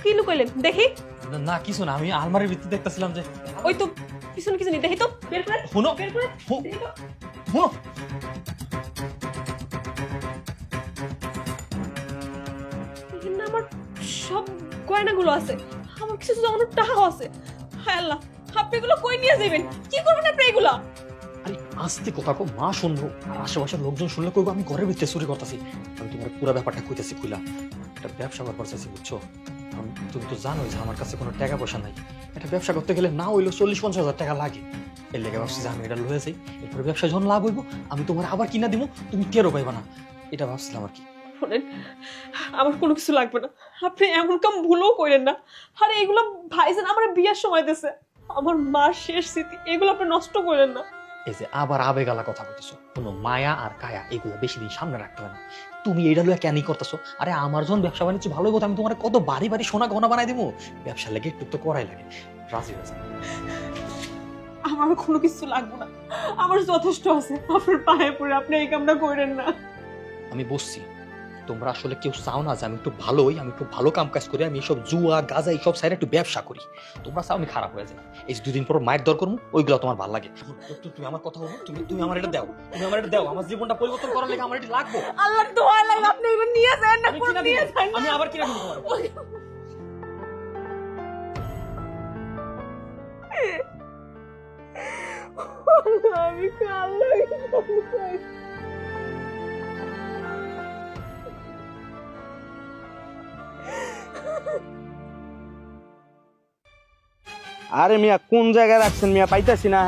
কি লুকাইলেন দেখি? না কিছু না, আমি আলমারির ভিতরে দেখতেছিলাম যে ওই তো পিছনে কিছু নেই, দেখি তো, বের করে শুনো বের করে দেখি তো। শুনো এখানে আমার সব গয়নাগুলো আছে, আমার কিছু জমানোর টাকাও আছে। হায় আল্লাহ, আপনি এগুলো কই নিয়ে যাবেন? কি করবেন আপনি এগুলো? আরে আস্তে কথা কো, মা শুনবো আর আশেপাশের লোকজন শুনলে কইবো আমি ঘরের ভিতরে চুরি করতেছি। আমি তোমার পুরো ব্যাপারটা কইতেছি খুলা। একটা ব্যবসা করবার চাইছি, বুঝছো? তুমি তো জানোই যে আমার কাছে কোনো টাকা পয়সা নাই। একটা ব্যবসা করতে গেলে না হইলেও 40-50 হাজার টাকা লাগে। এর লেগে ভাবছি যে আমি এটা লয়ে যাই, এরপরে ব্যবসা যখন লাভ হইব আমি তোমার আবার কিনা দিব, তুমি টেরও পাইবা না। এটা ভাবছিলাম আর কি। শোনেন, আমার কোনো কিছু লাগবে না, আপনি এমন কাম ভুলও করেন না। আরে এগুলো ভাইজান আমার বিয়ের সময় দিয়েছে, আমার মার শেষ স্মৃতি, এগুলো আপনি নষ্ট করেন না। এই যে আবার আবেগালা কথা বলতেছো, কোনো মায়া আর কায়া এগুলো বেশি দিন সামনে রাখতে হবে না। তুমি এটা লইয়া কেনই করতেছো? আরে আমার যখন ব্যবসা বাণিজ্য ভালো হইব আমি তোমার কত বাড়ি বাড়ি সোনা গহনা বানাই দিব। ব্যবসা লেগে একটু তো করাই লাগে। রাজি হয়েছে? আমার কোনো কিছু লাগবে না, আমার যথেষ্ট আছে। আপনার পায়ে পড়ে আপনি এই কামটা করেন না। আমি বসছি, তোমরা আসলে কেউ চাও না যে আমি একটু ভালো হই, আমি একটু ভালো কাম কাজ করি, আমি এইসব জুয়া গাঁজা এইসব সাইডে একটু ব্যবসা করি। তোমরা চাও আমি খারাপ হয়ে যাই। এই যে 2 দিন পর মায়ের দর করবো, ওইগুলো তোমার ভালো লাগে। তুমি আমার কথা বলো, তুমি আমার এটা দাও, তুমি আমার এটা দাও। আমার জীবনটা পরিবর্তন করার লাগে আমার এটা লাগবে। আল্লাহর দোয়া লাগে আপনি এগুলো নিয়ে যান না, কোন নিয়ে যান না। আমি আবার কিনা দিব তোমার। আমি কাল আরে মিয়া কোন জায়গায় রাখছেন মিয়া, পাইতাছি না।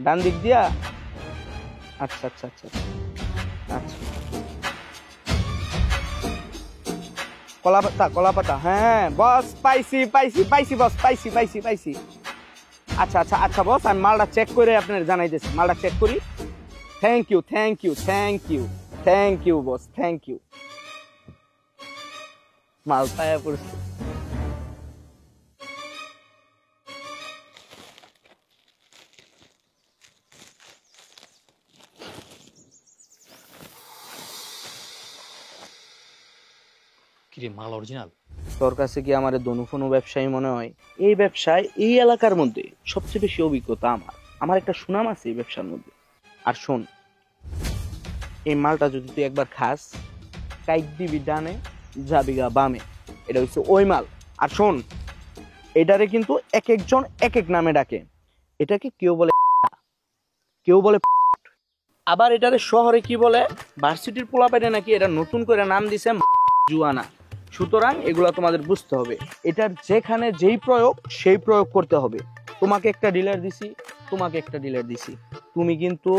ডান দিক দিয়া? আচ্ছা আচ্ছা আচ্ছা আচ্ছা, কলাপাতা কলাপাতা, হ্যাঁ বস পাইছি পাইছি পাইছি বস, পাইছি পাইছি পাইছি। আচ্ছা আচ্ছা আচ্ছা বস, আমি মালটা চেক করে আপনার জানাইতেছি, মালটা চেক করি। Thank you thank you thank you thank you boss, thank you. মাল পায়া পড়ছে। কিরে মাল অরিজিনাল? তোর কাছে কি আমার দনুফনু ব্যবসায়ী মনে হয়? এই ব্যবসায় এই এলাকার মধ্যে সবচেয়ে বেশি অভিজ্ঞতা আমার, আমার একটা সুনাম আছে এই ব্যবসার মধ্যে। আর শোন, এই মালটা যদি তুই একবার খাস, কাইক দিবি ডানে যাবি গা বামে, এটা হচ্ছে ওই মাল। আর শোন, এটারে কিন্তু এক একজন এক এক নামে ডাকে। এটাকে কেউ বলে কেউ বলে, আবার এটারে শহরে কি বলে, ভার্সিটির পোলাপাইনে নাকি এটা নতুন করে নাম দিছে জুয়ানা। সুতরাং এগুলা তোমাদের বুঝতে হবে, এটার যেখানে যেই প্রয়োগ সেই প্রয়োগ করতে হবে। তোমাকে একটা ডিলার দিছি, তোমাকে একটা ডিলার দিছি, তুমি কিন্তু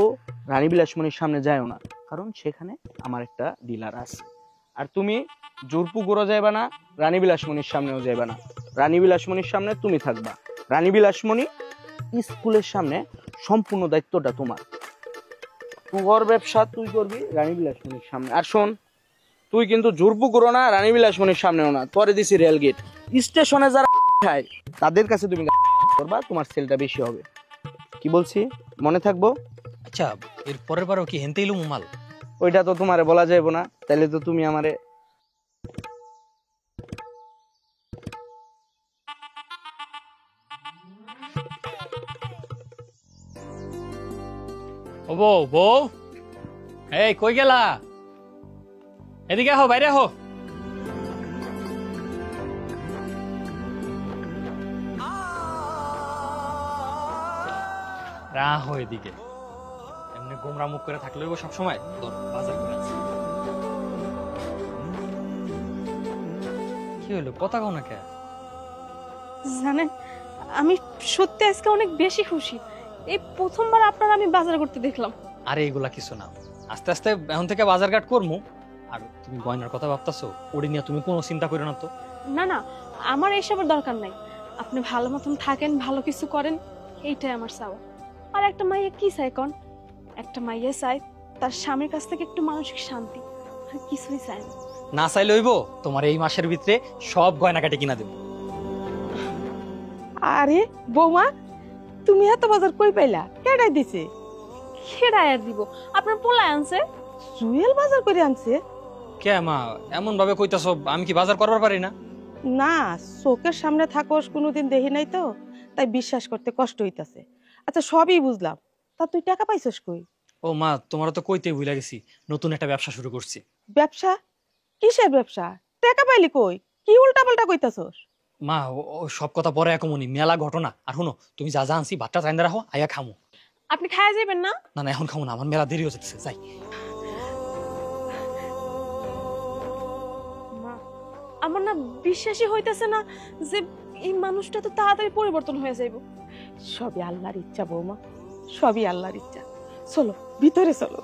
রানী বিলাসমণির সামনে যাও না, কারণ সেখানে আমার একটা ডিলার আছে। আর তুমি জোরপুকুরও যাইবা না, রানী বিলাসমণির সামনেও যাইবা না। রানী বিলাসমণির সামনে তুমি থাকবা, রানী বিলাসমণি স্কুলের সামনে সম্পূর্ণ দায়িত্বটা তোমার। তোর ব্যবসা তুই করবি রানী বিলাসমণির সামনে। আর শোন, তুই কিন্তু জোরপুকুরও না, রানী বিলাসমণির সামনেও না, পরে দিছি রেলগেট স্টেশনে যারা খায় তাদের কাছে তুমি করবা, তোমার সেলটা বেশি হবে। কি বলছি মনে থাকবো? আচ্ছা, এর পরের বারও কি হেনতেই লুম মাল? ওইটা তো তোমারে বলা যাইবো না, তাইলে তো তুমি আমারে। ও বউ, বউ এই কই গেলা? এদিকে হো, বাইরে হো। রাহো এদিকে, এমনি গোমরা মুখ করে থাকলে সব সময় বাজার করে আছে। কি হলো, কথা কও না কে? জানেন, আমি সত্যি আজকে অনেক বেশি খুশি। এই প্রথমবার আপনার আমি বাজার করতে দেখলাম। আরে এগুলা কিছু না, আস্তে আস্তে এখন থেকে বাজার ঘাট করবো। আর তুমি গয়নার কথা ভাবতেছো, ওটা নিয়ে তুমি কোনো চিন্তা করো না তো। না না, আমার এইসবের দরকার নাই। আপনি ভালো মতন থাকেন, ভালো কিছু করেন, এইটাই আমার চাওয়া। আর একটা মাইয়া কি চাই কন? একটা মাইয়া চাই তার স্বামীর কাছ থেকে একটু মানসিক শান্তি, আর কিছুই চাই না। না চাইলে হইব, তোমার এই মাসের ভিতরে সব গয়না কাটে কিনা দেবো। আরে বৌমা, তুমি এত বাজার কই পাইলা? কেডাই দিছে? খেড়াই আর দিব, আপনার পোলায় আনছে। জুয়েল বাজার করে আনছে? কে মা এমন ভাবে কইতাছ, আমি কি বাজার করবার পারি না? না, চোখের সামনে থাকোস, কোনোদিন দেখি নাই তো, তাই বিশ্বাস করতে কষ্ট হইতাছে। আচ্ছা সবই বুঝলাম, তা তুই টাকা পাইছস কই? ও মা, তোমার তো কইতেই ভুলে গেছি, নতুন একটা ব্যবসা শুরু করছি। ব্যবসা? কিসের ব্যবসা? টাকা পাইলি কই? কি উল্টা পাল্টা কইতাছস? মা ও সব কথা পরে একমনি, মেলা ঘটনা। আর শুনো, তুমি যা যা আনছি ভাতটা চাইন্দা রাখো, আয়া খামু। আপনি খায়া যাবেন না? না না, এখন খামু না, আমার মেলা দেরি হয়ে যাচ্ছে, যাই। মা, আমার না বিশ্বাসই হইতেছে না যে এই মানুষটা তো তাড়াতাড়ি পরিবর্তন হয়ে যাইব। সবই আল্লাহর ইচ্ছা বৌমা, সবই আল্লাহর ইচ্ছা। চলো ভিতরে চলো।